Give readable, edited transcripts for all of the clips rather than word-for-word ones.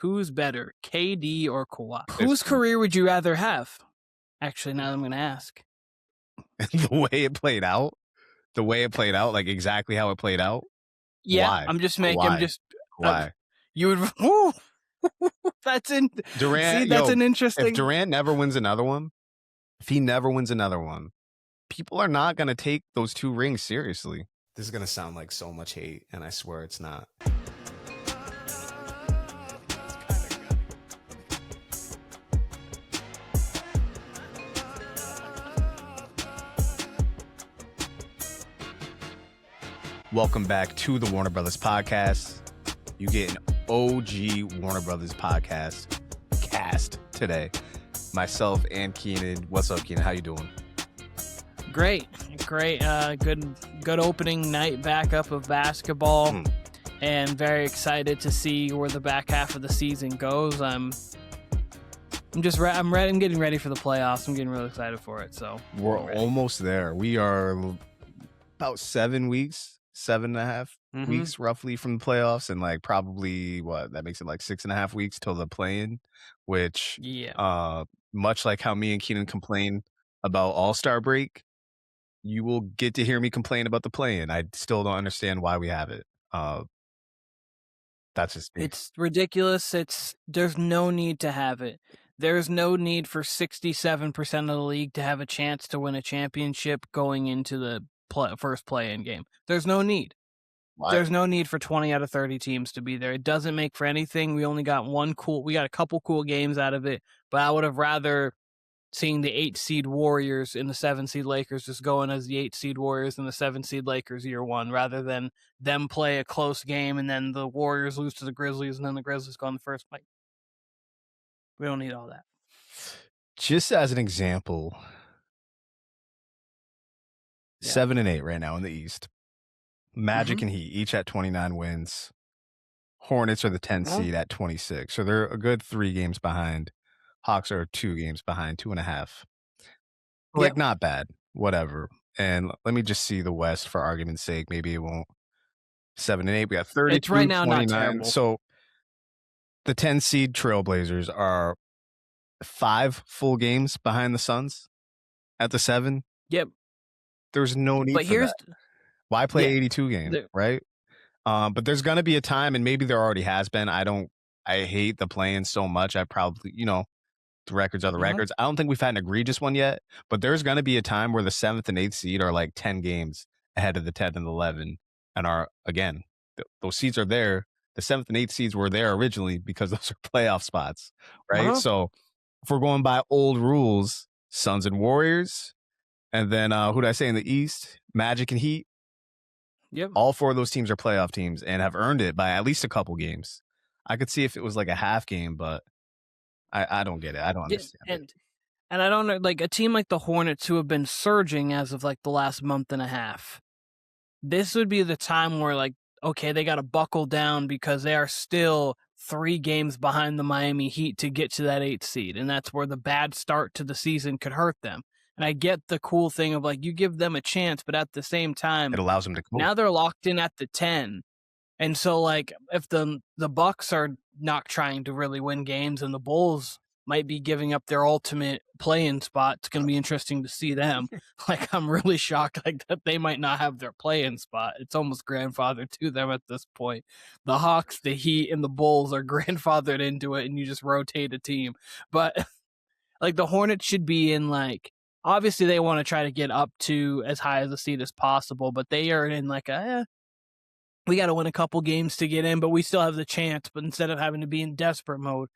Who's better, KD or Kawhi? Whose career would you rather have? Actually, now I'm going to ask. The way it played out, like exactly how it played out. Yeah, Why? I'm just Why? You would. Woo, that's in Durant. See, that's an interesting. If Durant never wins another one, people are not going to take those 2 rings seriously. This is going to sound like so much hate, and I swear it's not. Welcome back to the Warner Brothas Podcast. You get an OG Warner Brothas Podcast cast today. Myself and Keenan. What's up, Keenan? How you doing? Great. Good opening night backup of basketball, and very excited to see where the back half of the season goes. I'm ready. I'm getting ready for the playoffs. I'm getting really excited for it. So we're almost there. We are about 7 weeks. 7.5 weeks roughly from the playoffs, and like probably that makes it like 6.5 weeks till the play-in, which much like how me and Keenan complain about All-Star break, you will get to hear me complain about the play-in. I still don't understand why we have it. That's just me. It's ridiculous. There's no need to have it. There's no need for 67% of the league to have a chance to win a championship going into the first play-in game. There's no need. Why? There's no need for 20 out of 30 teams to be there. It doesn't make for anything. We only got we got a couple cool games out of it, but I would have rather seen the 8-seed Warriors and the 7-seed Lakers just going as the 8-seed Warriors and the 7-seed Lakers year one, rather than them play a close game and then the Warriors lose to the Grizzlies and then the Grizzlies go on the first play. We don't need all that. Just as an example, 7 and 8 right now in the East. Magic and Heat each at 29 wins. Hornets are the 10th seed at 26. So they're a good 3 games behind. Hawks are 2 games behind, 2.5. Like, not bad. Whatever. And let me just see the West for argument's sake. Maybe it won't. 7 and 8. We got 30. It's right now 29. Not terrible. So the 10 seed Trailblazers are 5 full games behind the Suns at the 7. Yep. There's no need for that. Why play 82 games, right? But there's going to be a time, and maybe there already has been. I hate the play-in so much. I probably, the records are the records. I don't think we've had an egregious one yet, but there's going to be a time where the 7th and 8th seed are like 10 games ahead of the 10th and 11 and are, again, those seeds are there. The 7th and 8th seeds were there originally because those are playoff spots, right? So if we're going by old rules, Suns and Warriors, and then who did I say in the East? Magic and Heat. Yep. All 4 of those teams are playoff teams and have earned it by at least a couple games. I could see if it was like a half game, but I don't get it. I don't understand. And I don't know, like a team like the Hornets who have been surging as of like the last month and a half. This would be the time where like, okay, they got to buckle down because they are still 3 games behind the Miami Heat to get to that 8th seed. And that's where the bad start to the season could hurt them. And I get the cool thing of like, you give them a chance, but at the same time, it allows them to cope. Now they're locked in at the 10. And so like, if the Bucks are not trying to really win games and the Bulls might be giving up their ultimate play-in spot, it's going to be interesting to see them. Like, I'm really shocked like that they might not have their play-in spot. It's almost grandfathered to them at this point. The Hawks, the Heat, and the Bulls are grandfathered into it, and you just rotate a team. But like the Hornets should be in like, obviously, they want to try to get up to as high as a seed as possible, but they are in like we got to win a couple games to get in, but we still have the chance. But instead of having to be in desperate mode,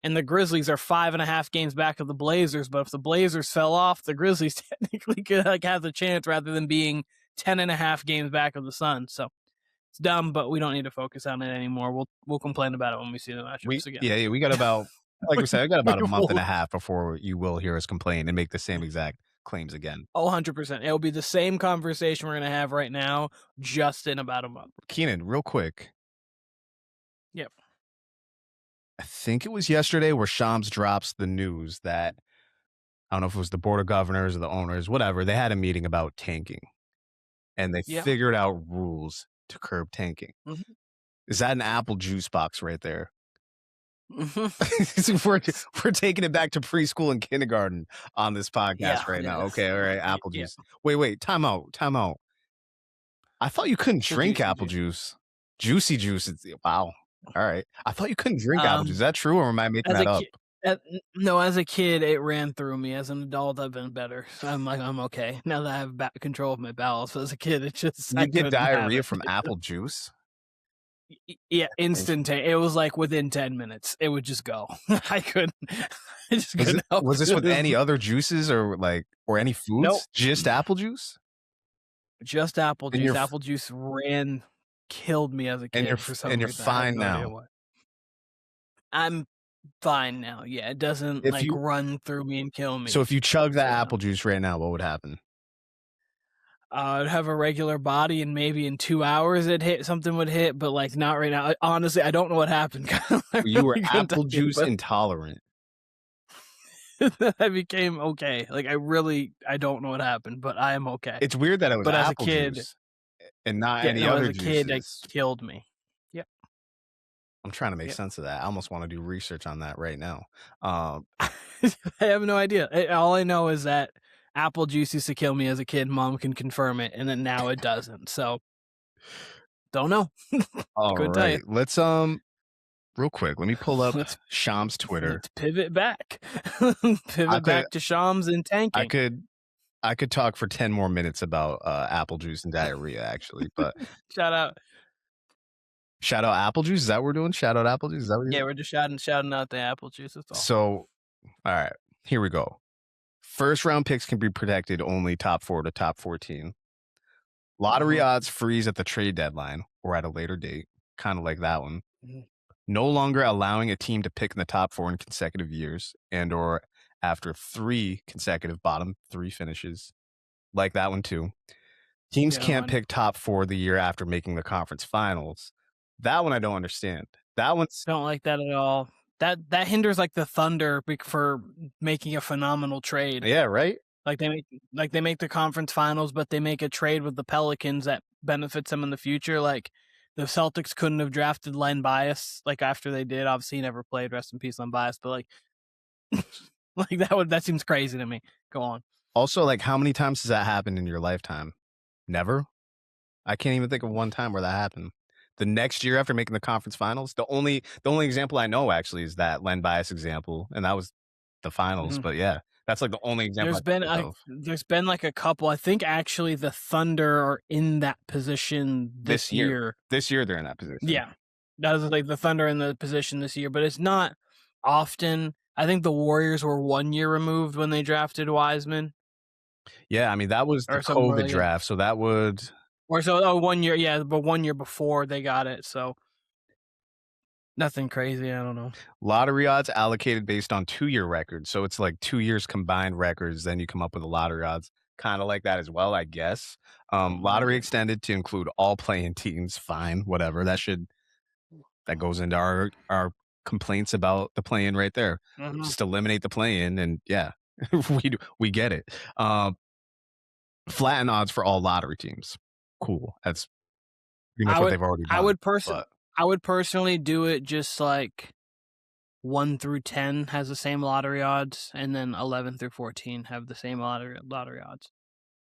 and the Grizzlies are 5.5 games back of the Blazers, but if the Blazers fell off, the Grizzlies technically could like have the chance rather than being 10.5 games back of the Suns. So it's dumb, but we don't need to focus on it anymore. We'll complain about it when we see the matchups again. Yeah, we got about. Like we said, I got about a month and a half before you will hear us complain and make the same exact claims again. 100%. It'll be the same conversation we're going to have right now, just in about a month. Keenan, real quick. Yep. I think it was yesterday where Shams drops the news that, I don't know if it was the board of governors or the owners, whatever, they had a meeting about tanking. And they figured out rules to curb tanking. Is that an apple juice box right there? we're taking it back to preschool and kindergarten on this podcast right now. Okay, all right, apple juice. Yeah. Wait, time out. I thought you couldn't drink apple juice. Juicy juice. Wow. All right. I thought you couldn't drink apple juice. Is that true, or am I making that up? No, as a kid, it ran through me. As an adult, I've been better. So I'm okay. Now that I have control of my bowels. So as a kid, it just... You get diarrhea from apple juice? Yeah, instantaneous. It was like within 10 minutes. It would just go. I couldn't help. Was this with any other juices or any foods? Nope. Just apple juice? Just apple juice. Apple juice killed me as a kid for some reason. And you're fine now. I'm fine now. Yeah, it doesn't run through me and kill me. So if you chug that apple juice right now, what would happen? I'd have a regular body, and maybe in 2 hours something would hit, but not right now. Honestly, I don't know what happened. You were apple juice intolerant. I became okay. I don't know what happened, but I am okay. It's weird that it was apple juice and not any other juices. As a kid, it killed me. Yep. I'm trying to make sense of that. I almost want to do research on that right now. I have no idea. All I know is that apple juice used to kill me as a kid. Mom can confirm it, and then now it doesn't. So, don't know. All right, let's real quick. Let me pull up Sham's Twitter. Let's pivot back. Back to Shams and tanking. I could talk for 10 more minutes about apple juice and diarrhea, actually. But shout out apple juice. Is that what we're doing? Shout out apple juice. Is that what we're just shouting out the apple juice. That's all. So, all right, here we go. First round picks can be protected only top 4 to top 14. Lottery odds freeze at the trade deadline or at a later date, kind of like that one. No longer allowing a team to pick in the top 4 in consecutive years and or after 3 consecutive bottom 3 finishes, like that one too. Teams can't pick top 4 the year after making the conference finals. That one I don't understand. That one's don't like that at all. That hinders the Thunder for making a phenomenal trade. Yeah, right. They make the conference finals, but they make a trade with the Pelicans that benefits them in the future. The Celtics couldn't have drafted Len Bias after they did. Obviously, he never played. Rest in peace, Len Bias. But that seems crazy to me. Go on. Also, how many times has that happened in your lifetime? Never. I can't even think of one time where that happened. The next year after making the conference finals, the only example I know actually is that Len Bias example, and that was the finals. But yeah, that's the only example. There's been a couple. I think actually the Thunder are in that position this year. This year they're in that position. Yeah, that was the Thunder in the position this year, but it's not often. I think the Warriors were 1 year removed when they drafted Wiseman. Yeah, I mean that was the COVID draft, so that would. Or so 1 year, yeah, but 1 year before they got it, so nothing crazy. I don't know. Lottery odds allocated based on 2-year records, so it's 2 years combined records. Then you come up with the lottery odds, kind of like that as well, I guess. Lottery extended to include all play-in teams. Fine, whatever. That goes into our complaints about the play-in right there. Just eliminate the play-in, and yeah, we get it. Flatten odds for all lottery teams. Cool. That's pretty much what they've already done. I would personally do it just 1 through 10 has the same lottery odds, and then 11 through 14 have the same lottery odds.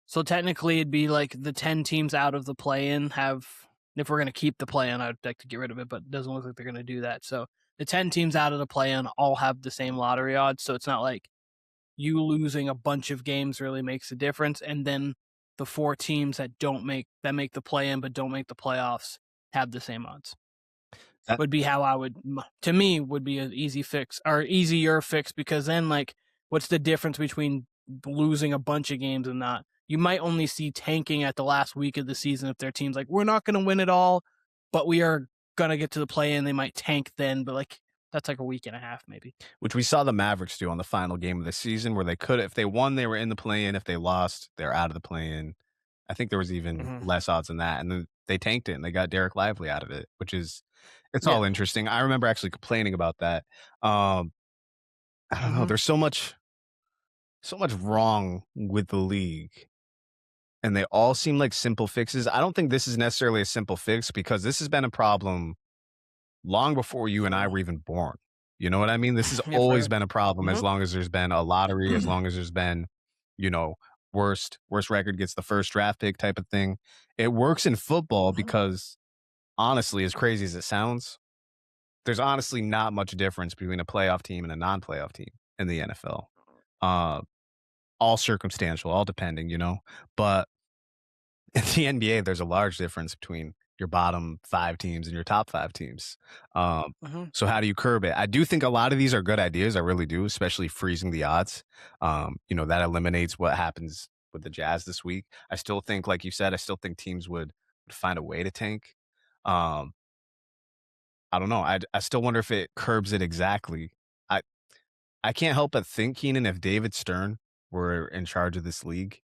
So technically, it'd be the 10 teams out of the play-in have. If we're going to keep the play-in, I'd like to get rid of it, but it doesn't look like they're going to do that. So the 10 teams out of the play-in all have the same lottery odds. So it's not you losing a bunch of games really makes a difference, and then the 4 teams that make the play-in but don't make the playoffs have the same odds. That would be how I would, to me, would be an easy fix or easier fix, because then what's the difference between losing a bunch of games and not? You might only see tanking at the last week of the season if their team's we're not going to win it all, but we are going to get to the play-in. They might tank then, but that's a week and a half maybe. Which we saw the Mavericks do on the final game of the season, where they could, if they won, they were in the play-in. If they lost, they're out of the play-in. I think there was even less odds than that. And then they tanked it and they got Derek Lively out of it, which is, it's all interesting. I remember actually complaining about that. I don't know. There's so much wrong with the league, and they all seem like simple fixes. I don't think this is necessarily a simple fix, because this has been a problem long before you and I were even born. You know what I mean? This has always been a problem as long as there's been a lottery, as long as there's been, worst record gets the first draft pick type of thing. It works in football because honestly, as crazy as it sounds, there's honestly not much difference between a playoff team and a non-playoff team in the NFL. All circumstantial, all depending, but in the NBA, there's a large difference between your bottom 5 teams and your top 5 teams. So how do you curb it? I do think a lot of these are good ideas. I really do, especially freezing the odds. That eliminates what happens with the Jazz this week. I still think, like you said, teams would find a way to tank. I don't know. I still wonder if it curbs it exactly. I can't help but think, Keenan, if David Stern were in charge of this league,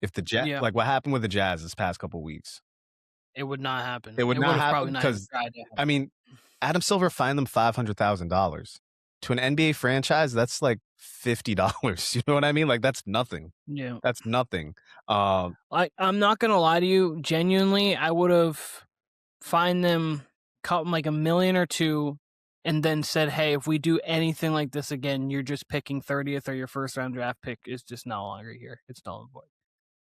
if the Jazz, like what happened with the Jazz this past couple weeks, it would not happen. It would not happen because, I mean, Adam Silver fined them $500,000. To an NBA franchise, that's like $50. You know what I mean? Like, that's nothing. Yeah. That's nothing. I'm not going to lie to you. Genuinely, I would have fined them, cut them like $1 million or $2 million, and then said, hey, if we do anything like this again, you're just picking 30th or your first round draft pick is just no longer here. It's null and void.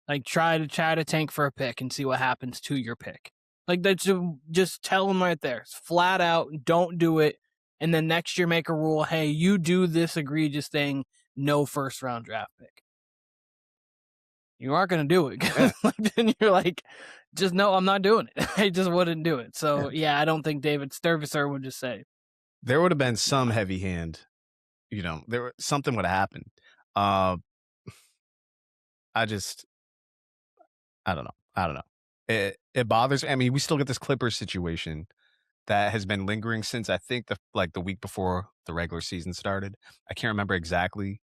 Like, try to tank for a pick and see what happens to your pick. Like, that's just tell them right there. It's flat out, don't do it. And then next year make a rule, hey, you do this egregious thing, no first round draft pick. You aren't going to do it. Yeah. Then you're like, just no, I'm not doing it. I just wouldn't do it. So, yeah, I don't think David Sturvisser would just say. There would have been some heavy hand. Something would have happened. I don't know. It bothers me. I mean, we still get this Clippers situation that has been lingering since I think the week before the regular season started. I can't remember exactly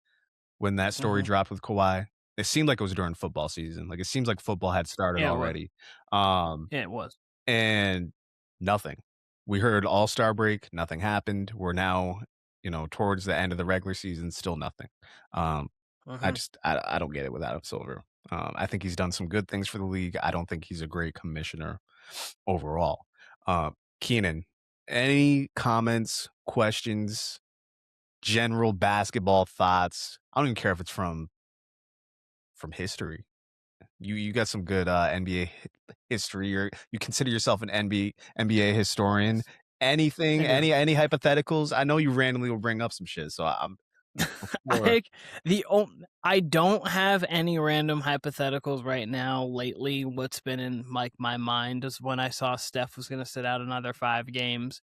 when that story dropped with Kawhi. It seemed like it was during football season. Like, it seems like football had started already. Yeah, it was. And nothing. We heard All-Star break. Nothing happened. We're now, towards the end of the regular season, still nothing. I don't get it with Adam Silver. I think he's done some good things for the league. I don't think he's a great commissioner overall. Keenan, any comments, questions, general basketball thoughts? I don't even care if it's from history. You got some good NBA history. You consider yourself an NBA historian. Anything, any hypotheticals? I know you randomly will bring up some shit, so I'm I don't have any random hypotheticals right now. Lately, what's been in my mind is when I saw Steph was going to sit out another 5 games.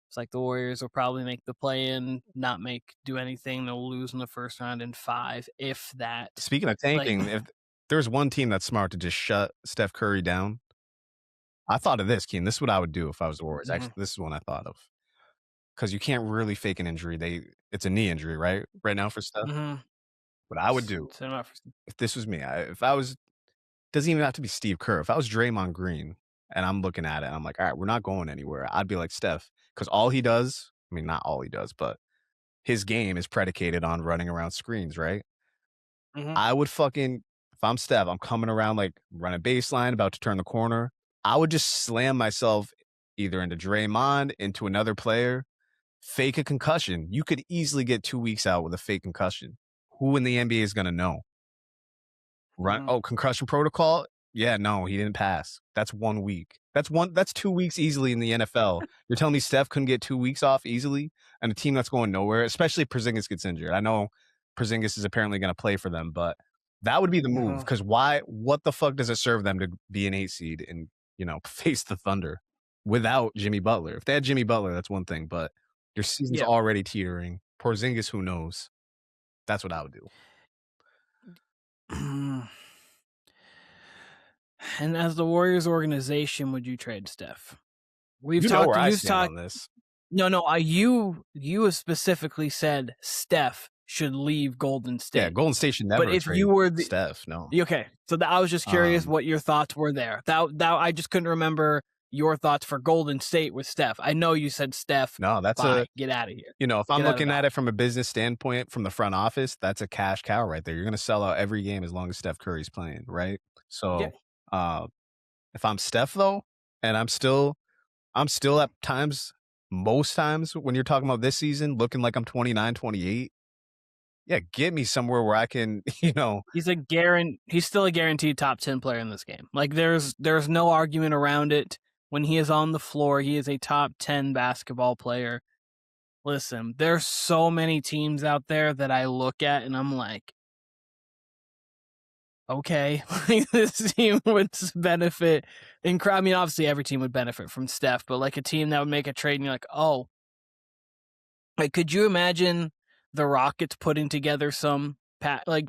It's like the Warriors will probably make the play-in, not do anything. They'll lose in the first round in 5, if that. Speaking of tanking, if there's one team that's smart to just shut Steph Curry down, I thought of this, Keen. This is what I would do if I was the Warriors. Actually, this is one I thought of. Because you can't really fake an injury. It's a knee injury, right now for Steph. What I would do if this was me, doesn't even have to be Steve Kerr. If I was Draymond Green and I'm looking at it, I'm like, all right, we're not going anywhere. I'd be like, Steph, because all he does, I mean, not all he does, but his game is predicated on running around screens, right? I would if I'm Steph, I'm coming around, like, run a baseline, about to turn the corner. I would just slam myself either into Draymond, into another player, fake a concussion. You could easily get 2 weeks out with a fake concussion. Who in the NBA is going to know? Concussion protocol? Yeah, no, he didn't pass. That's 1 week. That's 2 weeks easily in the NFL. You're telling me Steph couldn't get 2 weeks off easily? And a team that's going nowhere, especially if Porzingis gets injured. I know Porzingis is apparently going to play for them, but that would be the move. Because what the fuck does it serve them to be an 8 seed and, face the Thunder without Jimmy Butler? If they had Jimmy Butler, that's one thing, but your season's already teetering. Porzingis, who knows? That's what I would do. And as the Warriors organization, would you trade Steph? We've talked where I stand on this. No. You specifically said Steph should leave Golden State. Yeah, Golden State should never. But if you were Steph, no. Okay, so I was just curious what your thoughts were there. That I just couldn't remember your thoughts for Golden State with Steph. I know you said Steph. No, that's get out of here. If I'm looking at it from a business standpoint, from the front office, that's a cash cow right there. You're going to sell out every game as long as Steph Curry's playing, right? So, if I'm Steph though, and I'm still at times most times when you're talking about this season, looking like I'm 29, 28, yeah, get me somewhere where I can, He's still a guaranteed top 10 player in this game. Like there's no argument around it. When he is on the floor, he is a top 10 basketball player. Listen, there's so many teams out there that I look at and I'm like, okay, this team would benefit. I mean, obviously every team would benefit from Steph, but like a team that would make a trade and you're like, oh, like, could you imagine the Rockets putting together some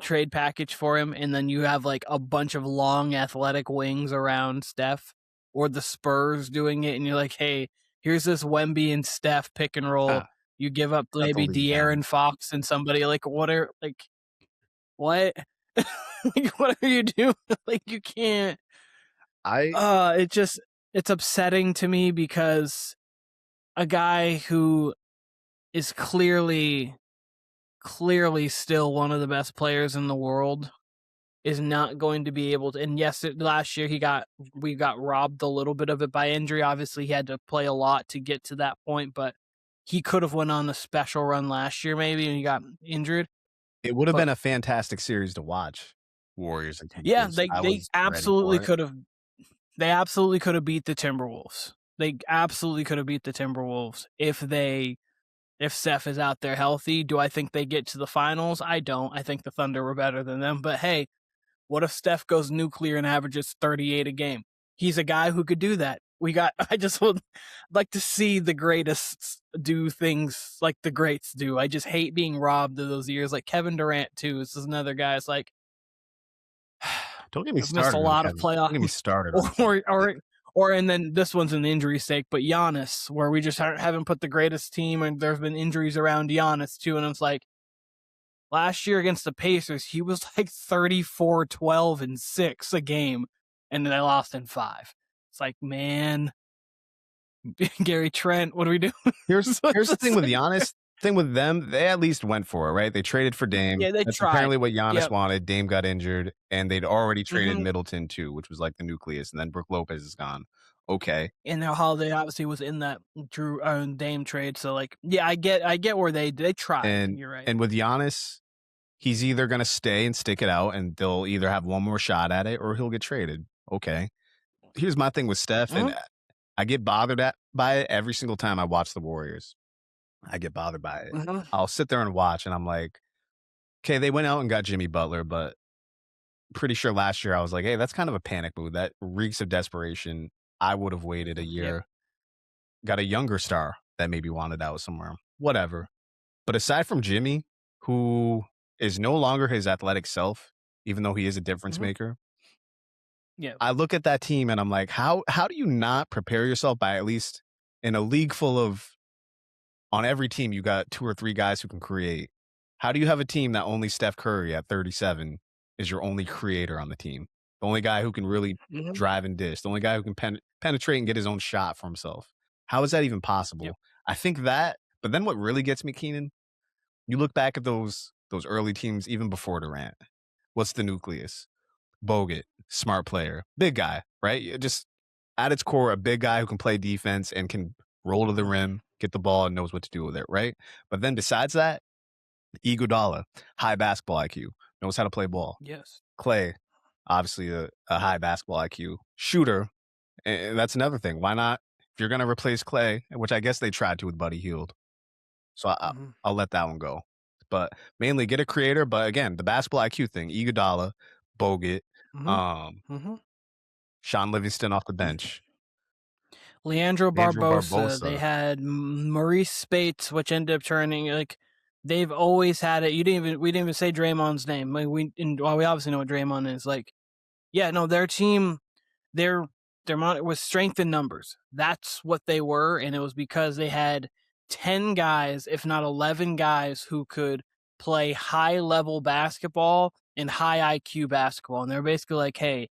trade package for him, and then you have like a bunch of long athletic wings around Steph, or the Spurs doing it, and you're like, hey, here's this Wemby and Steph pick and roll. You give up maybe De'Aaron Fox and somebody. Like, what? Like, what are you doing? Like, you can't. It's upsetting to me because a guy who is clearly still one of the best players in the world is not going to be able to. And yes, last year we got robbed a little bit of it by injury. Obviously, he had to play a lot to get to that point, but he could have went on a special run last year maybe, and he got injured. It would have been a fantastic series to watch. Warriors and Clippers. Yeah, they absolutely could have. They absolutely could have beat the Timberwolves. They absolutely could have beat the Timberwolves if Steph is out there healthy. Do I think they get to the finals? I don't. I think the Thunder were better than them. But hey, what if Steph goes nuclear and averages 38 a game? He's a guy who could do that. I just would like to see the greatest do things like the greats do. I just hate being robbed of those years. Like Kevin Durant too. This is another guy. It's like, don't get me started. Missed a lot of playoffs. Don't get me started. And then this one's an injury sake, but Giannis, where we just haven't put the greatest team, and there's been injuries around Giannis too. And it's like last year against the Pacers, he was like 34, 12, and 6 a game, and they lost in 5. It's like, man, Gary Trent, what are we doing? Here's the thing with Giannis. Thing with them, they at least went for it, right? They traded for Dame. Yeah, That's tried. Apparently what Giannis wanted. Dame got injured, and they'd already traded Middleton too, which was like the nucleus, and then Brook Lopez is gone. Okay. And now Holiday obviously was in that Drew Dame trade, so like, yeah, I get where they tried. And you're right. And with Giannis, he's either gonna stay and stick it out, and they'll either have one more shot at it, or he'll get traded. Okay. Here's my thing with Steph, and I get bothered by it every single time I watch the Warriors. I get bothered by it. I'll sit there and watch, and I'm like, okay, they went out and got Jimmy Butler, but pretty sure last year I was like, hey, that's kind of a panic move. That reeks of desperation. I would have waited a year, got a younger star that maybe wanted out somewhere, whatever. But aside from Jimmy, who is no longer his athletic self, even though he is a difference maker, I look at that team and I'm like, how do you not prepare yourself by at least in a league full of, on every team, you got 2 or 3 guys who can create. How do you have a team that only Steph Curry at 37 is your only creator on the team? The only guy who can really drive and dish. The only guy who can penetrate and get his own shot for himself. How is that even possible? I think that, but then what really gets me, Keenan, you look back at those early teams even before Durant. What's the nucleus? Bogut, smart player, big guy, right? Just at its core, a big guy who can play defense and can roll to the rim, get the ball, and knows what to do with it, right? But then besides that, Iguodala, high basketball IQ, knows how to play ball. Yes. Clay, obviously a high basketball IQ. Shooter, and that's another thing. Why not? If you're going to replace Clay, which I guess they tried to with Buddy Hield. So I'll let that one go. But mainly get a creator. But again, the basketball IQ thing, Iguodala, Bogut, Sean Livingston off the bench. Leandro Barbosa. They had Maurice Spates, which ended up turning like they've always had it. We didn't even say Draymond's name. Like we obviously know what Draymond is. Like, yeah, no, their team, their was strength in numbers. That's what they were, and it was because they had 10 guys, if not 11 guys, who could play high level basketball and high IQ basketball. And they're basically like, hey,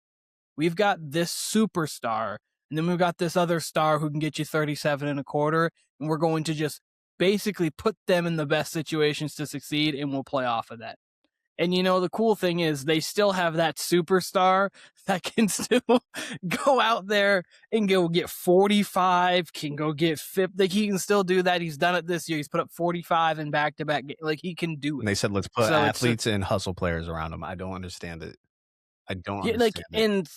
we've got this superstar. And then we've got this other star who can get you 37 and a quarter, and we're going to just basically put them in the best situations to succeed, and we'll play off of that. And, the cool thing is they still have that superstar that can still go out there and go get 45, can go get 50. Like, he can still do that. He's done it this year. He's put up 45 in back-to-back. Like, he can do it. And they said, let's put athletes and hustle players around him. I don't understand it. I don't understand it.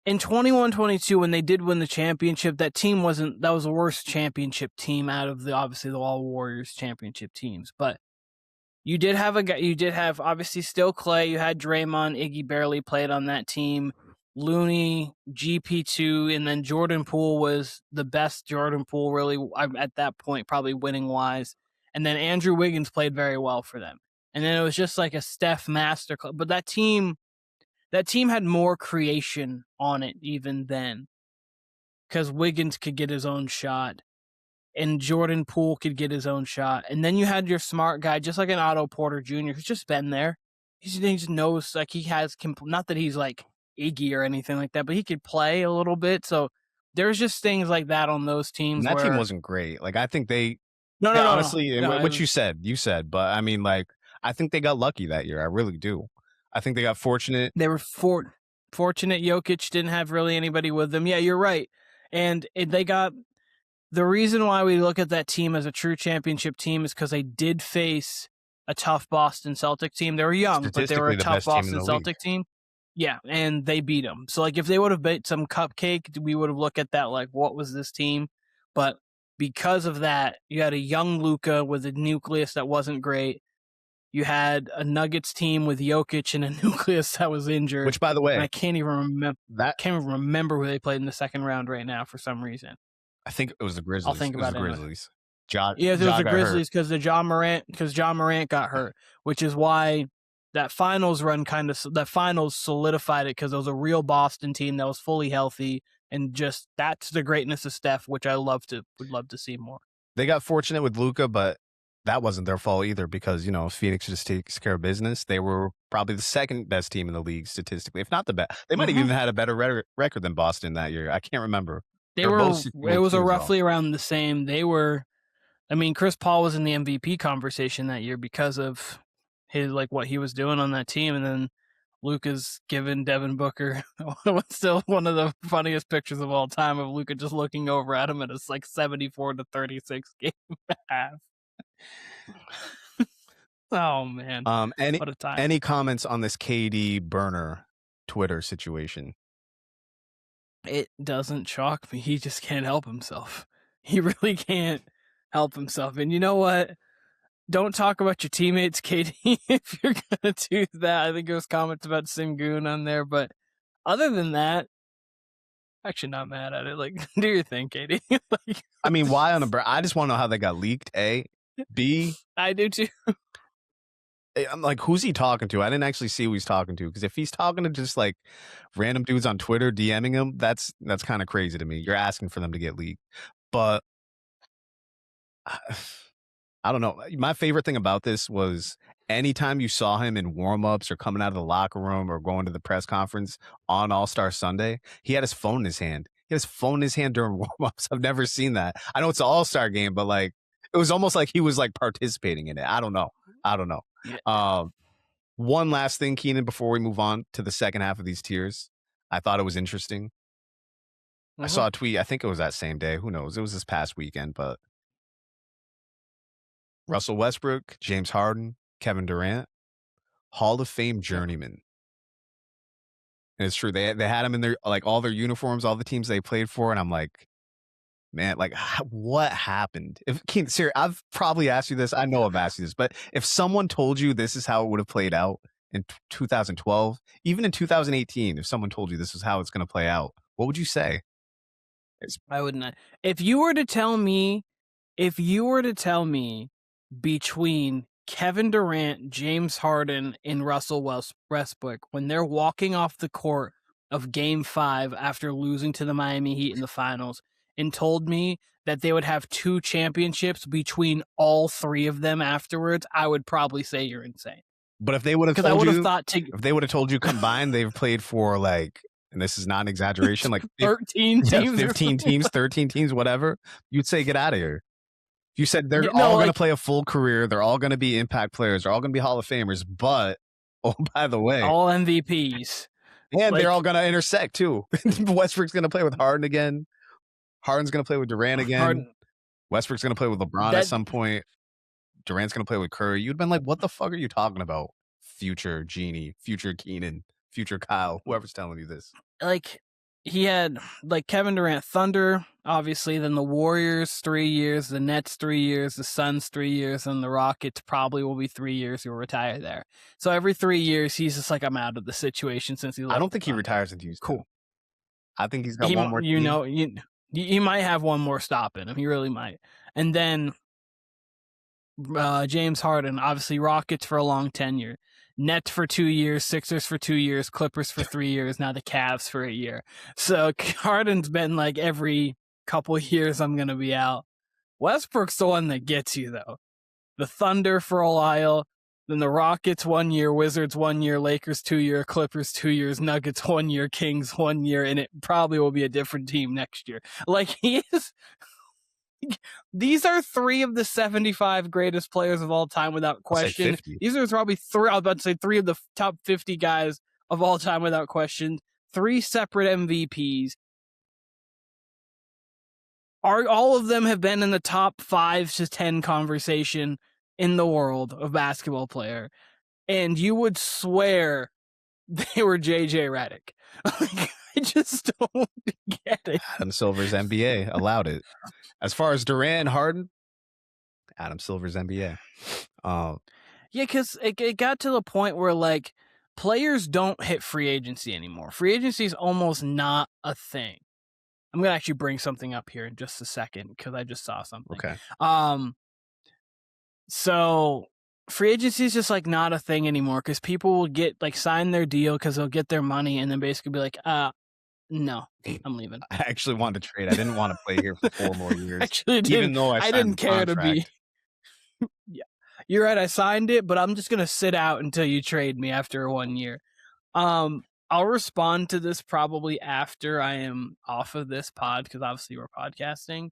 In 21-22, when they did win the championship, that was the worst championship team out of obviously the All Warriors championship teams. But you did have obviously still Clay. You had Draymond. Iggy barely played on that team. Looney, GP2, and then Jordan Poole was the best Jordan Poole really at that point, probably winning wise. And then Andrew Wiggins played very well for them. And then it was just like a Steph masterclass. But that team had more creation on it even then, because Wiggins could get his own shot and Jordan Poole could get his own shot. And then you had your smart guy, just like an Otto Porter Jr., who's just been there. He just knows, like, he has, not that he's like Iggy or anything like that, but he could play a little bit. So there's just things like that on those teams. And that team wasn't great. Like, I think honestly, what you said, but I mean, like, I think they got lucky that year. I really do. I think they got fortunate. They were fortunate. Jokic didn't have really anybody with them. Yeah, you're right. And they got the reason why we look at that team as a true championship team is because they did face a tough Boston Celtic team. They were young, but they were a tough Boston Celtic team. Yeah, and they beat them. So, like, if they would have beat some cupcake, we would have looked at that like, what was this team? But because of that, you had a young Luka with a nucleus that wasn't great. You had a Nuggets team with Jokic and a nucleus that was injured. Which, by the way, I can't even remember who they played in the second round right now for some reason. I think it was the Grizzlies. I'll think about it. The Grizzlies. It was the Grizzlies because John Morant got hurt, which is why that finals run that finals solidified it, because it was a real Boston team that was fully healthy, and just that's the greatness of Steph, which I would love to see more. They got fortunate with Luka, but that wasn't their fault either, because, Phoenix just takes care of business. They were probably the second best team in the league statistically, if not the best. They might have even had a better record than Boston that year. I can't remember. It was roughly around the same. They were, Chris Paul was in the MVP conversation that year because of his, like, what he was doing on that team. And then Luka's given Devin Booker what's still one of the funniest pictures of all time of Luka just looking over at him at his 74-36 game half. Oh man. What a time. Any comments on this KD burner Twitter situation? It doesn't shock me. He just can't help himself. He really can't help himself. And you know what? Don't talk about your teammates, KD, if you're going to do that. I think it was comments about Sengun on there. But other than that, actually not mad at it. Like, do your thing, KD. Why on I just want to know how they got leaked, A. B. I do too. I'm like, who's he talking to? I didn't actually see who he's talking to, because if he's talking to just like random dudes on Twitter DMing him, that's kind of crazy to me. You're asking for them to get leaked. But I don't know. My favorite thing about this was anytime you saw him in warm-ups or coming out of the locker room or going to the press conference on All-Star Sunday, he had his phone in his hand. He had his phone in his hand during warm-ups. I've never seen that. I know it's an All-Star game, but like it was almost like he was like participating in it. I don't know. Yeah. One last thing, Keenan, before we move on to the second half of these tiers. I thought it was interesting. I saw a tweet. I think it was that same day. Who knows? It was this past weekend, but Russell Westbrook, James Harden, Kevin Durant, Hall of Fame journeyman. And it's true. They had him in their, like, all their uniforms, all the teams they played for. And I'm like, man, like, what happened? Seriously, I've probably asked you this. I know I've asked you this, but if someone told you this is how it would have played out in 2012, even in 2018, if someone told you this is how it's going to play out, what would you say? I wouldn't. If you were to tell me between Kevin Durant, James Harden, and Russell Westbrook, when they're walking off the court of Game 5 after losing to the Miami Heat in the finals, and told me that they would have 2 championships between all 3 of them afterwards, I would probably say you're insane. But if they would have told you combined, they've played for, like, and this is not an exaggeration, like 13 teams, 15 teams, 13 teams, whatever, you'd say get out of here. You said they're all going to play a full career. They're all going to be impact players. They're all going to be Hall of Famers. But Oh, by the way, all MVPs. And they're all going to intersect, too. Westbrook's going to play with Harden again. Harden's going to play with Durant again. Westbrook's going to play with LeBron at some point. Durant's going to play with Curry. You'd been like, what the fuck are you talking about? Future Genie, future Keenan, future Kyle, whoever's telling you this. Like, he had, like, Kevin Durant, Thunder, obviously, then the Warriors 3 years, the Nets 3 years, the Suns 3 years, and the Rockets probably will be 3 years. He'll retire there. So every 3 years, he's just like, I'm out of the situation since he left. I don't think he retires in Houston. Cool. I think he's got one more team. You might have one more stop in him. He really might. And then James Harden, obviously Rockets for a long tenure. Nets for 2 years, Sixers for 2 years, Clippers for 3 years, now the Cavs for a year. So Harden's been like every couple years I'm going to be out. Westbrook's the one that gets you, though. The Thunder for a while, then the Rockets 1 year, Wizards 1 year, Lakers 2 year, Clippers 2 years, Nuggets 1 year, Kings 1 year, and it probably will be a different team next year. Like, he is... These are 3 of the 75 greatest players of all time without question. These are probably 3, I was about to say 3 of the top 50 guys of all time without question. 3 separate MVPs. All of them have been in the top 5 to 10 conversation in the world of basketball player. And you would swear they were JJ Redick. Like, I just don't get it. Adam Silver's NBA allowed it. As far as Durant and Harden, Adam Silver's NBA. Yeah, because it got to the point where, like, players don't hit free agency anymore. Free agency is almost not a thing. I'm going to actually bring something up here in just a second because I just saw something. Okay. So free agency is just, like, not a thing anymore because people will get, like, sign their deal because they'll get their money and then basically be like, no, I'm leaving. I actually wanted to trade. I didn't want to play here for 4 more years. Actually, even though I didn't care to be. Yeah, you're right. I signed it, but I'm just gonna sit out until you trade me after 1 year. I'll respond to this probably after I am off of this pod because obviously we're podcasting.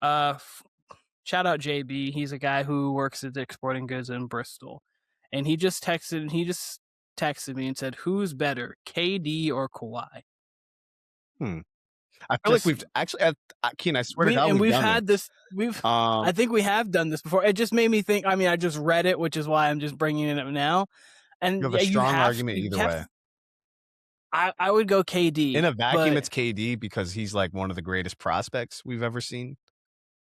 Shout out JB. He's a guy who works at Dick's Sporting Goods in Bristol, and he just texted me and said, "Who's better, KD or Kawhi?" I feel like we've actually, Keen, I swear to God, we've had this. I think we have done this before. It just made me think. I mean, I just read it, which is why I'm just bringing it up now. And you have a strong argument either way. I would go KD. In a vacuum, it's KD because he's like one of the greatest prospects we've ever seen.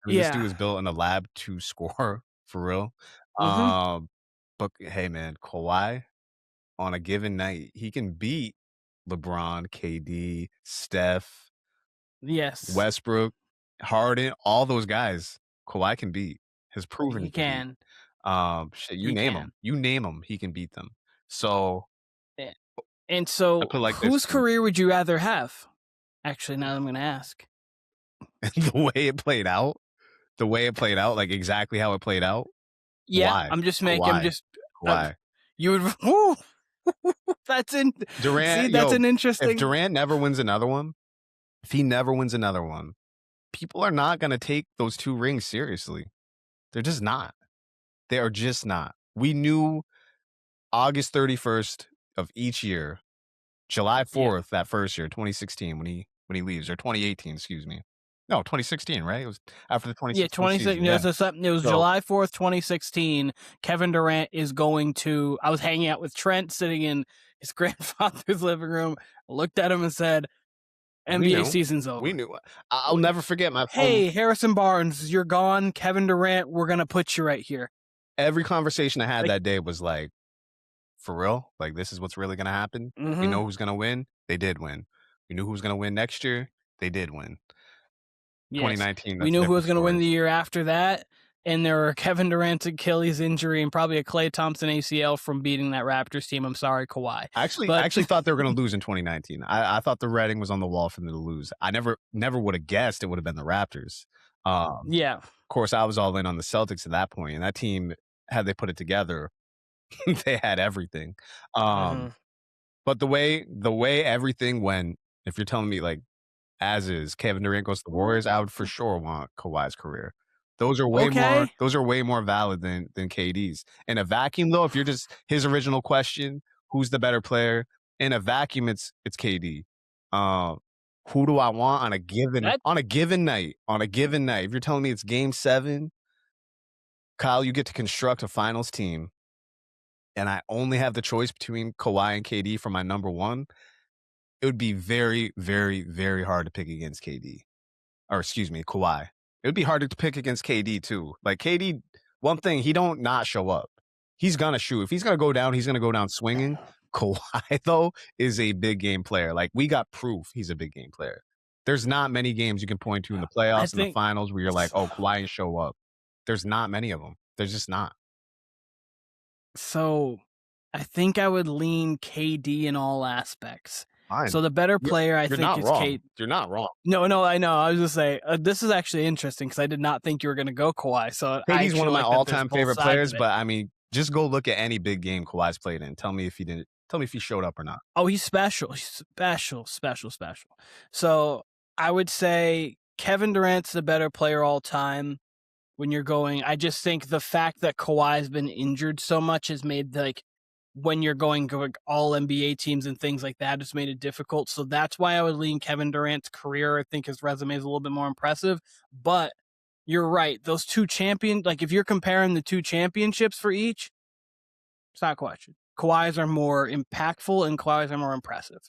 I mean, this dude was built in a lab to score, for real. But hey, man, Kawhi, on a given night, he can beat LeBron, KD, Steph, Westbrook, Harden, all those guys. Kawhi can beat. Has proven he can. Shit, you name him, he can beat them. So, and so, whose career would you rather have? Actually, now I'm going to ask. The way it played out, like exactly how it played out. Yeah, Kawhi. I'm just making. Kawhi. You would. Woo, that's in Durant. See, that's an interesting. If Durant never wins another one, if he never wins another one, people are not going to take those 2 rings seriously. They're just not. They are just not. We knew August 31st of each year, July 4th that first year, 2016, when he leaves, or 2018, excuse me. No, 2016, right? It was after the 2016 Yeah, 2016. It was July 4th, 2016. Kevin Durant is going to... I was hanging out with Trent, sitting in his grandfather's living room. I looked at him and said, NBA season's over. We knew. I'll never forget my phone. Hey, Harrison Barnes, you're gone. Kevin Durant, we're going to put you right here. Every conversation I had that day was like, for real? Like, this is what's really going to happen? We know who's going to win? They did win. We knew who was going to win next year? They did win. Yes. 2019. We knew who was going to win the year after that, and there were Kevin Durant's Achilles injury and probably a Klay Thompson ACL from beating that Raptors team. I'm sorry, Kawhi. I actually thought they were going to lose in 2019. I thought the writing was on the wall for them to lose. I never would have guessed it would have been the Raptors. Yeah. Of course, I was all in on the Celtics at that point, and that team, had they put it together, they had everything. But the way everything went, if you're telling me like as is, Kevin Durant goes to the Warriors, I would for sure want Kawhi's career. Those are way more valid than KD's. In a vacuum, though, if you're just his original question, who's the better player? In a vacuum, it's KD. Who do I want on a given night? On a given night, if you're telling me it's Game 7, Kyle, you get to construct a finals team, and I only have the choice between Kawhi and KD for my number one, it would be very, very, very hard to pick against KD. Or excuse me, Kawhi. It would be harder to pick against KD too. Like KD, one thing, he don't not show up. He's gonna shoot. If he's gonna go down, he's gonna go down swinging. Kawhi, though, is a big game player. Like, we got proof he's a big game player. There's not many games you can point to in the playoffs and the finals where you're like, oh, Kawhi didn't show up. There's not many of them. There's just not. So I think I would lean KD in all aspects. Fine. So the better player, I think, is KD. You're not wrong. No, I know. I was just saying, this is actually interesting because I did not think you were going to go Kawhi. So KD's one of my all-time favorite players, but I mean, just go look at any big game Kawhi's played in. Tell me if he showed up or not. Oh, he's special. He's special. So I would say Kevin Durant's the better player all time when you're going. I just think the fact that Kawhi's been injured so much has made, like, when you're going all NBA teams and things like that, it's made it difficult. So that's why I would lean Kevin Durant's career. I think his resume is a little bit more impressive. But you're right. Those two like, if you're comparing the two championships for each, it's not a question. Kawhi's are more impactful and Kawhi's are more impressive.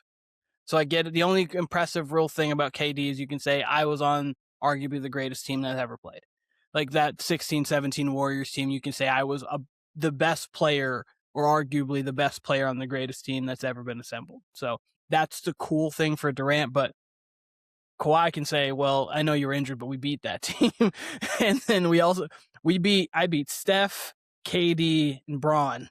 So I get it. The only impressive real thing about KD is you can say I was on arguably the greatest team that ever played. Like that 16-17 Warriors team, you can say I was the best player or arguably the best player on the greatest team that's ever been assembled. So that's the cool thing for Durant. But Kawhi can say, well, I know you were injured, but we beat that team. And then I beat Steph, KD, and Bron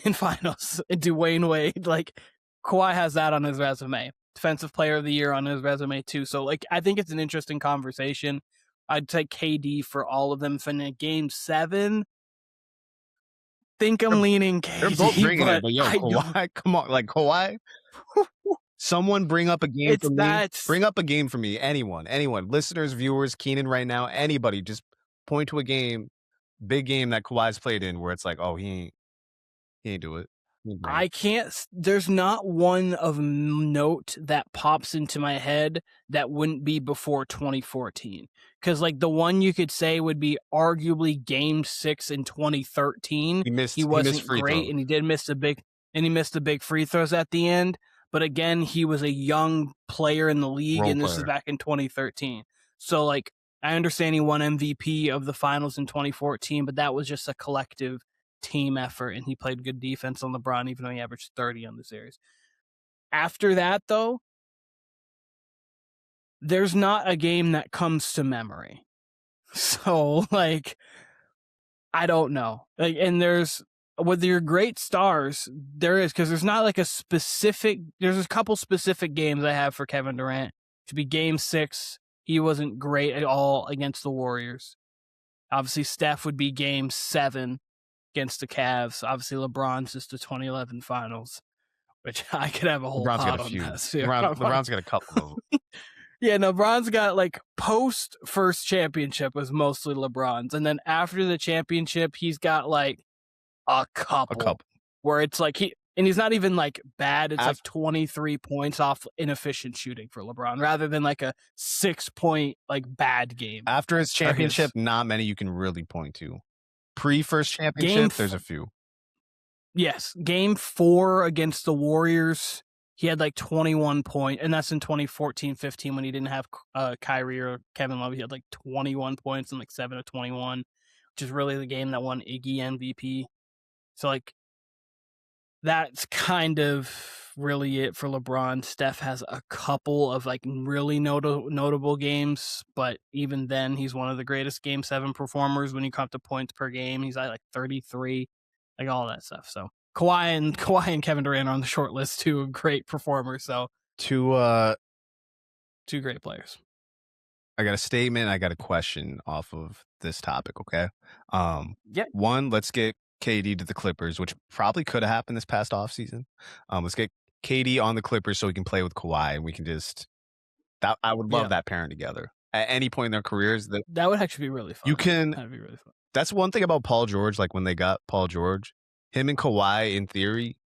in finals, and Dwayne Wade. Like, Kawhi has that on his resume. Defensive player of the year on his resume too. So, like, I think it's an interesting conversation. I'd take KD for all of them. In Game 7, think I'm leaning KD. They're both bringing it, but yo, Kawhi, come on, like Kawhi. Someone bring up a game for me. Bring up a game for me. Anyone. Listeners, viewers, Keenan right now, anybody, just point to a game, big game that Kawhi's played in where it's like, oh, he ain't do it. I can't. There's not one of note that pops into my head that wouldn't be before 2014. Because, like, the one you could say would be arguably Game 6 in 2013. He wasn't great, and he missed the big free throws at the end. But again, he was a young player in the league, and this is back in 2013. So, like, I understand he won MVP of the finals in 2014, but that was just a collective team effort, and he played good defense on LeBron, even though he averaged 30 on the series. After that, though, there's not a game that comes to memory. So, like, I don't know. Like, and there's, with your great stars, there is, because there's not like there's a couple specific games I have for Kevin Durant. To be Game 6, he wasn't great at all against the Warriors. Obviously, Steph would be Game 7 against the Cavs. Obviously, LeBron's just the 2011 finals, which I could have a whole pot on that. LeBron's got a couple of them. Yeah, no, LeBron's got, like, post first championship was mostly LeBron's. And then after the championship, he's got, like, a couple. Where it's like he's not even, like, bad. It's like 23 points off inefficient shooting for LeBron rather than like a 6-point, like, bad game. After his championship, not many you can really point to. Pre-first championship, there's a few. Yes. Game 4 against the Warriors, he had like 21 points, and that's in 2014-15 when he didn't have Kyrie or Kevin Love. He had like 21 points and like 7 of 21, which is really the game that won Iggy MVP. So, like, that's kind of really it for LeBron. Steph has a couple of, like, really notable games, but even then, he's one of the greatest Game 7 performers when you come to points per game. He's at like 33, like all that stuff. So Kawhi and Kevin Durant are on the short list too of great performers. So two great players. I got a statement. I got a question off of this topic. Okay. Yeah. One, let's get KD to the Clippers, which probably could have happened this past offseason. Let's get KD on the Clippers so he can play with Kawhi, and we can just I would love that pairing together. at any point in their careers. That would actually be really fun. That'd be really fun. That's one thing about Paul George. Like when they got Paul George, him and Kawhi, in theory,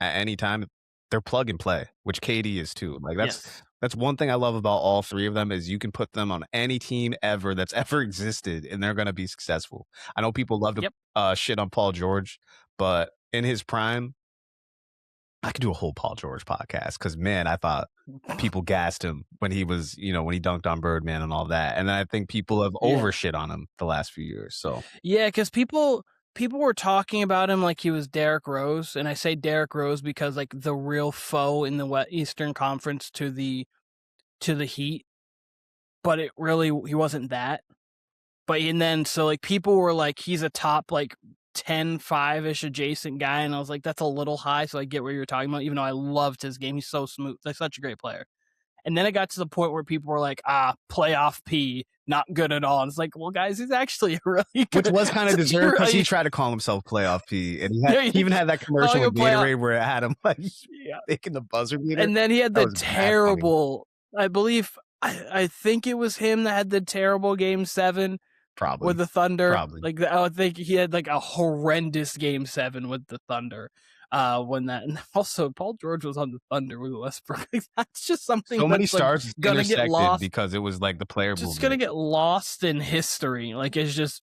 at any time, they're plug and play, which KD is too. Like that's one thing I love about all three of them is you can put them on any team ever that's ever existed, and they're gonna be successful. I know people love to shit on Paul George, but in his prime, I could do a whole Paul George podcast because, man, I thought people gassed him when he was, when he dunked on Birdman and all that. And I think people have overshit on him the last few years. So yeah, because people were talking about him like he was Derrick Rose, and I say Derrick Rose because like the real foe in the Eastern Conference to the Heat, but he wasn't that. But and then so like people were like he's a top like 10-5-ish adjacent guy, and I was like, that's a little high, so I get what you're talking about, even though I loved his game. He's so smooth. Like such a great player. And then it got to the point where people were like, playoff P, not good at all. And it's like, well, guys, he's actually really good. Which was kind of deserved because he tried to call himself playoff P. And he even had that commercial with Gatorade where it had him like making the buzzer beater. And then he had the terrible, I believe, I think it was him that had the terrible Game 7. Probably. With the Thunder. Probably. Like, I would think he had like a horrendous Game 7 with the Thunder. And also Paul George was on the Thunder with Westbrook. That's just something so many stars like, gonna get lost because it was like the player just gonna get lost in history. Like it's just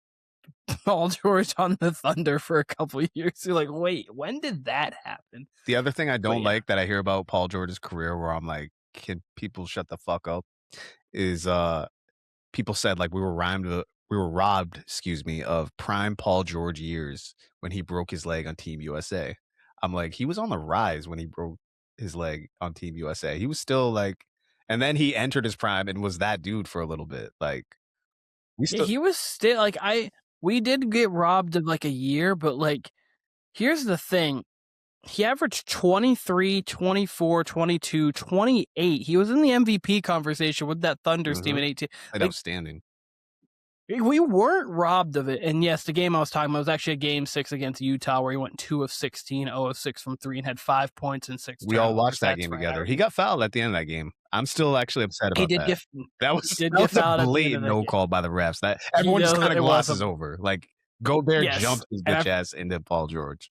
Paul George on the Thunder for a couple of years. You're like, wait, when did that happen? The other thing I don't like that I hear about Paul George's career where I'm like, can people shut the fuck up? Is people said like we were robbed, of prime Paul George years when he broke his leg on Team USA. I'm like, he was on the rise when he broke his leg on Team USA. He was still like, and then he entered his prime and was that dude for a little bit. Like, he was still like, we did get robbed of like a year, but like, here's the thing. He averaged 23, 24, 22, 28. He was in the MVP conversation with that Thunder's team at 18. Like, outstanding. We weren't robbed of it. And yes, the game I was talking about was actually a Game 6 against Utah where he went 2 of 16, 0 of 6 from 3, and had 5 points and 6 We all watched that game together. He got fouled at the end of that game. I'm still actually upset about that. That was a blatant no call by the refs. That everyone just kind of glosses over. Like, Gobert jumped his bitch ass into Paul George.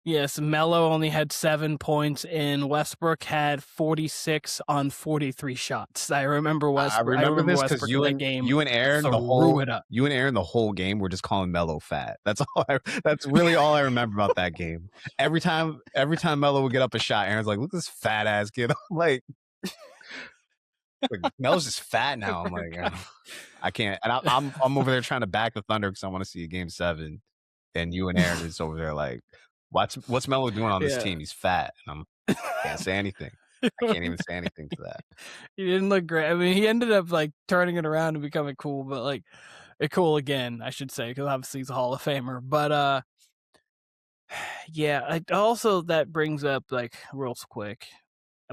Yes, Melo only had 7 points, and Westbrook had 46 on 43 shots. I remember Westbrook. I remember this because you and Aaron the whole game were just calling Melo fat. That's really all I remember about that game. Every time Melo would get up a shot, Aaron's like, "Look at this fat ass kid." I'm like Melo's just fat now. I'm like, I can't. And I'm over there trying to back the Thunder because I want to see a Game 7, and you and Aaron is over there like, what's Melo doing on this team? He's fat. And I can't say anything. I can't even say anything to that. He didn't look great. I mean, he ended up like turning it around and becoming cool, but like cool again, I should say, because obviously he's a Hall of Famer. But also that brings up like real quick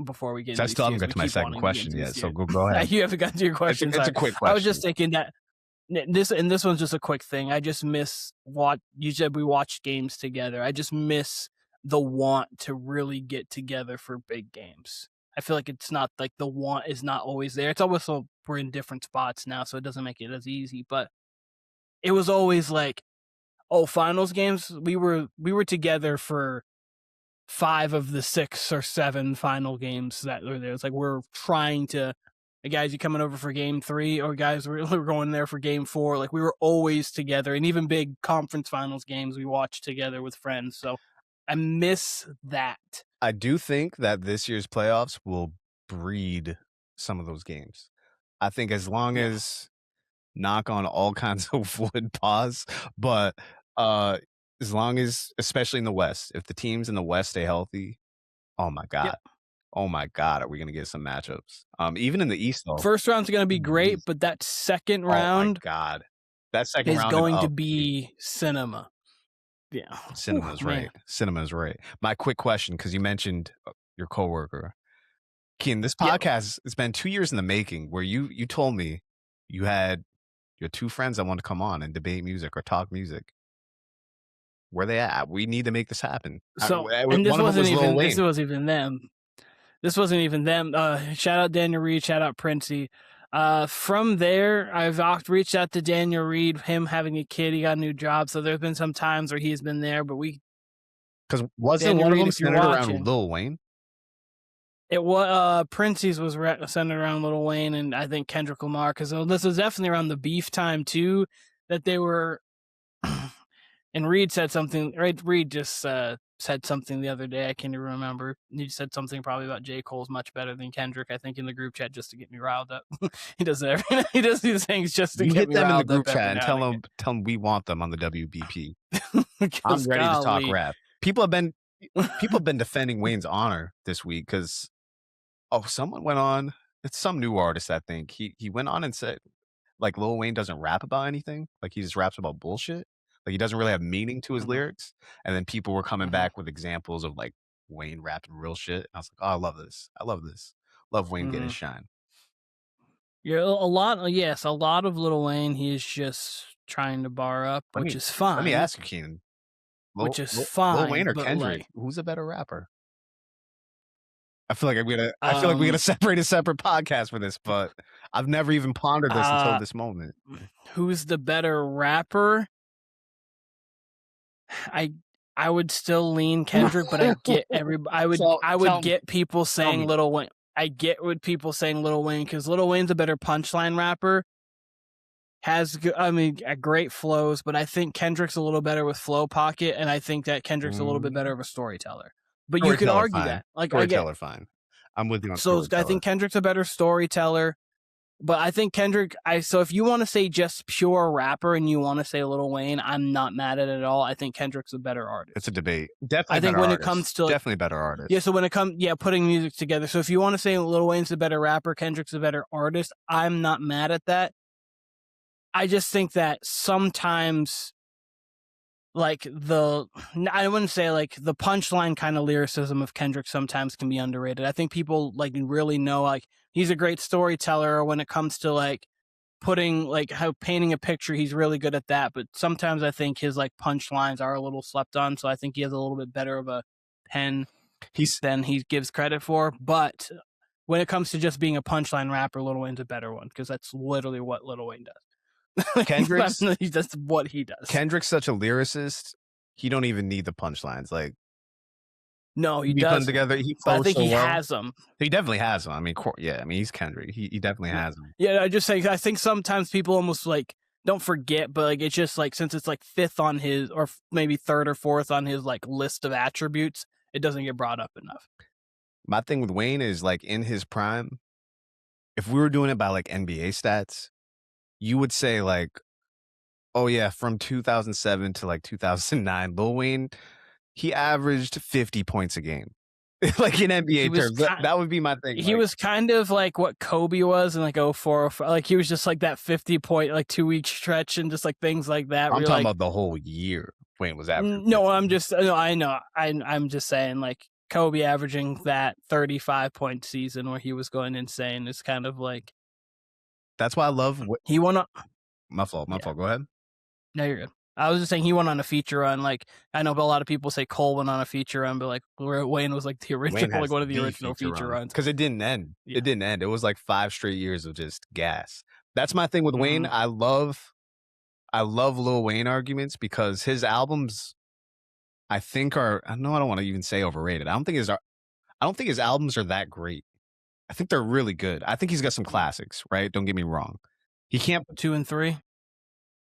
before we get. So I still haven't got to my second question yet. So go ahead. You haven't got to your question. It's a quick question. I was just thinking that. This one's just a quick thing. I just miss you said we watched games together. I just miss the want to really get together for big games. I feel like it's not like the want is not always there. It's almost like we're in different spots now, so it doesn't make it as easy. But it was always like, finals games. We were together for 5 of the 6 or 7 final games that were there. It's like we're trying to. Guys, you coming over for Game 3, or guys, we're going there for Game 4. Like, we were always together, and even big conference finals games we watched together with friends. So I miss that. I do think that this year's playoffs will breed some of those games. I think as long as, knock on all kinds of wood, pause, but as long as, especially in the West, if the teams in the West stay healthy, oh my God. Yep. Oh my God, are we going to get some matchups? Even in the East, though. First round's going to be great, but that second round, oh my God, that second round is going to be cinema. Yeah, cinema's right. Cinema's right. My quick question, because you mentioned your coworker, Keen. This podcast has been 2 years in the making. Where you told me you had your 2 friends that want to come on and debate music or talk music. Where they at? We need to make this happen. So, and this wasn't even them. This wasn't even them. Shout out Daniel Reed. Shout out Princey. From there, I've reached out to Daniel Reed, him having a kid, he got a new job. So there's been some times where he's been there, but because wasn't one of them centered around Lil Wayne? It was Princey's was centered around Lil Wayne, and I think Kendrick Lamar, because this was definitely around the beef time too, that they were. And Reed said something. Reed just said something the other day. I can't even remember. He said something probably about J. Cole's much better than Kendrick. I think in the group chat just to get me riled up. He does he does these things just to get me riled up. Hit them in the group chat and tell them we want them on the WBP. I'm ready to talk rap. People have been defending Wayne's honor this week because someone went on. It's some new artist, I think. He went on and said like Lil Wayne doesn't rap about anything. Like he just raps about bullshit. Like he doesn't really have meaning to his lyrics. And then people were coming back with examples of like Wayne rapping real shit. And I was like, oh, I love this. Love Wayne getting his shine. Yeah, a lot of Lil Wayne, he is just trying to bar up, which is fine. Let me ask you, Keenan. Which is fine. Lil Wayne or Kendrick? Who's a better rapper? I feel like we gotta separate a separate podcast for this, but I've never even pondered this until this moment. Who's the better rapper? I would still lean Kendrick, but I get I would get people saying Lil Wayne. I get what people saying Lil Wayne because Lil Wayne's a better punchline rapper. Has great flows, but I think Kendrick's a little better with flow pocket, and I think that Kendrick's a little bit better of a storyteller. But you can argue that, like storyteller, fine. I'm with you on so I think Kendrick's a better storyteller. But I think Kendrick, so if you want to say just pure rapper and you want to say Lil Wayne, I'm not mad at it at all. I think Kendrick's a better artist. It's a debate. Definitely. I think when it comes to definitely better artist. Yeah. So when it comes, putting music together. So if you want to say Lil Wayne's a better rapper, Kendrick's a better artist, I'm not mad at that. I just think that sometimes, like I wouldn't say like the punchline kind of lyricism of Kendrick sometimes can be underrated. I think people like really know like he's a great storyteller when it comes to like putting like how painting a picture. He's really good at that. But sometimes I think his like punchlines are a little slept on. So I think he has a little bit better of a pen than he gives credit for. But when it comes to just being a punchline rapper, Lil Wayne's a better one because that's literally what Lil Wayne does. Kendrick's that's what he does. Kendrick's such a lyricist. He don't even need the punchlines. Like, no, he doesn't. Together, I think he has them. He definitely has them. I mean, he's Kendrick. He definitely has them. Yeah, I think sometimes people almost like don't forget, but like it's just like since it's like fifth on his or maybe third or fourth on his like list of attributes, it doesn't get brought up enough. My thing with Wayne is like in his prime, if we were doing it by like NBA stats, you would say like, oh yeah, from 2007 to like 2009, Lil Wayne, he averaged 50 points a game. Like in NBA terms, that would be my thing. He was kind of like what Kobe was in like 04, 05. Like he was just like that 50 point, like 2 week stretch and just like things like that. I'm talking about the whole year Wayne was averaging. No, I know. I'm just saying like Kobe averaging that 35 point season where he was going insane is kind of like. That's why I love he won on. My fault. Go ahead. No, you're good. I was just saying he went on a feature run. Like I know, but a lot of people say Cole went on a feature run, but like Wayne was like the original, like one of the original feature runs because it didn't end. Yeah. It didn't end. It was like 5 straight years of just gas. That's my thing with Wayne. I love Lil Wayne arguments because his albums, I think I don't want to even say overrated. I don't think his albums are that great. I think they're really good. I think he's got some classics, right? Don't get me wrong. He can't 2 and 3.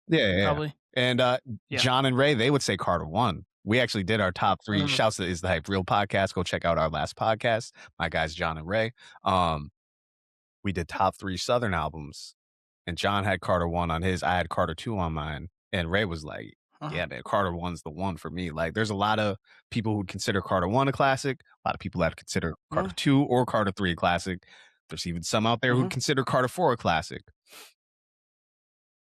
Yeah, probably. And John and Ray, they would say Carter 1. We actually did our top 3. Shouts to Is the Hype Real podcast. Go check out our last podcast. My guys, John and Ray. We did top 3 Southern albums, and John had Carter 1 on his. I had Carter 2 on mine, and Ray was like, "Yeah, man, Carter 1's the one for me." Like, there's a lot of people who consider Carter 1 a classic. A lot of people that consider Carter 2 or Carter 3 a classic. There's even some out there who consider Carter 4 a classic.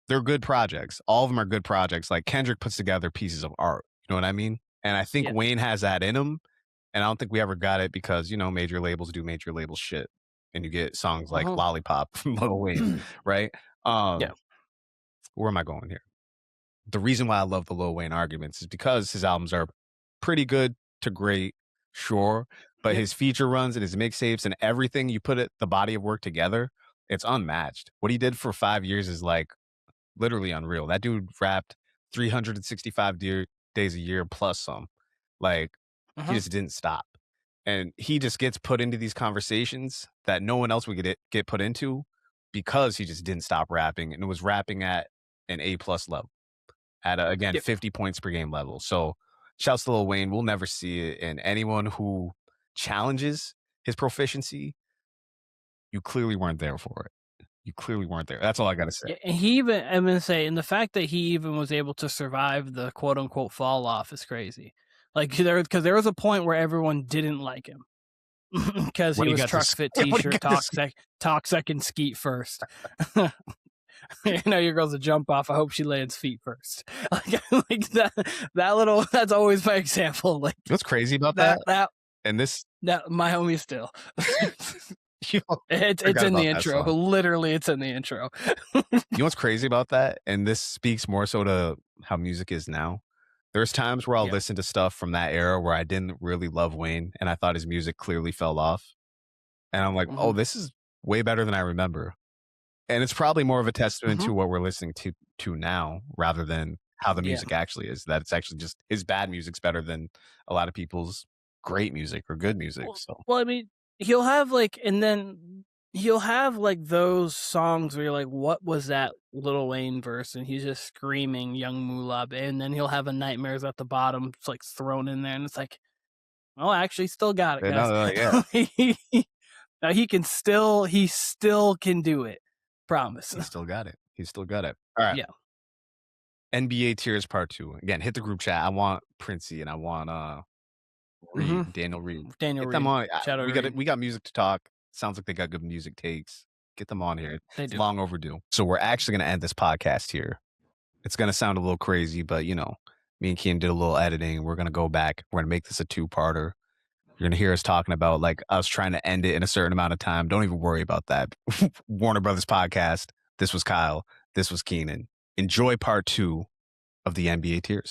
They're good projects. All of them are good projects. Like Kendrick puts together pieces of art. You know what I mean? And I think Wayne has that in him. And I don't think we ever got it because, major labels do major label shit. And you get songs like Lollipop from Lil Wayne, right? Where am I going here? The reason why I love the Lil Wayne arguments is because his albums are pretty good to great, sure. But his feature runs and his mixtapes and everything, you put the body of work together, It's unmatched. What he did for 5 years is like literally unreal. That dude rapped 365 days a year plus some. Like, he just didn't stop. And he just gets put into these conversations that no one else would get put into because he just didn't stop rapping and was rapping at an A+ level at again 50 points per game level. So shouts to Lil Wayne. We'll never see it. And anyone who challenges his proficiency, you clearly weren't there for it. You clearly weren't there. That's all I got to say. Yeah, and he even, I'm going to say, and the fact that he even was able to survive the quote unquote fall off is crazy. Like, because there was a point where everyone didn't like him because he was truck fit t-shirt, talk second, skeet first. You know, your girl's a jump off. I hope she lands feet first. Like that little. That's always my example. Like, what's crazy about that? And this, my homie still. It's in the intro. Literally, it's in the intro. You know what's crazy about that? And this speaks more so to how music is now. There's times where I'll listen to stuff from that era where I didn't really love Wayne and I thought his music clearly fell off. And I'm like, oh, this is way better than I remember. And it's probably more of a testament to what we're listening to now rather than how the music actually is. That it's actually just his bad music's better than a lot of people's great music or good music. Well, I mean, he'll have like, and then he'll have like those songs where you're like, what was that Lil Wayne verse? And he's just screaming Young Moolah. And then he'll have a Nightmares at the bottom, it's like thrown in there. And it's like, well, actually still got it, guys. Now he still can do it. Promise. He still got it. All right. Yeah. NBA tiers part 2. Again, hit the group chat. I want Princey and I want Daniel Reed. Get them on. We got music to talk. Sounds like they got good music takes. Get them on here. It's long overdue. So we're actually going to end this podcast here. It's going to sound a little crazy, but you know, me and Kean did a little editing. We're going to go back. We're going to make this a 2-parter. You're going to hear us talking about like us trying to end it in a certain amount of time. Don't even worry about that. Warner Brothas Podcast. This was Kyle. This was Keenan. Enjoy part 2 of the NBA tiers.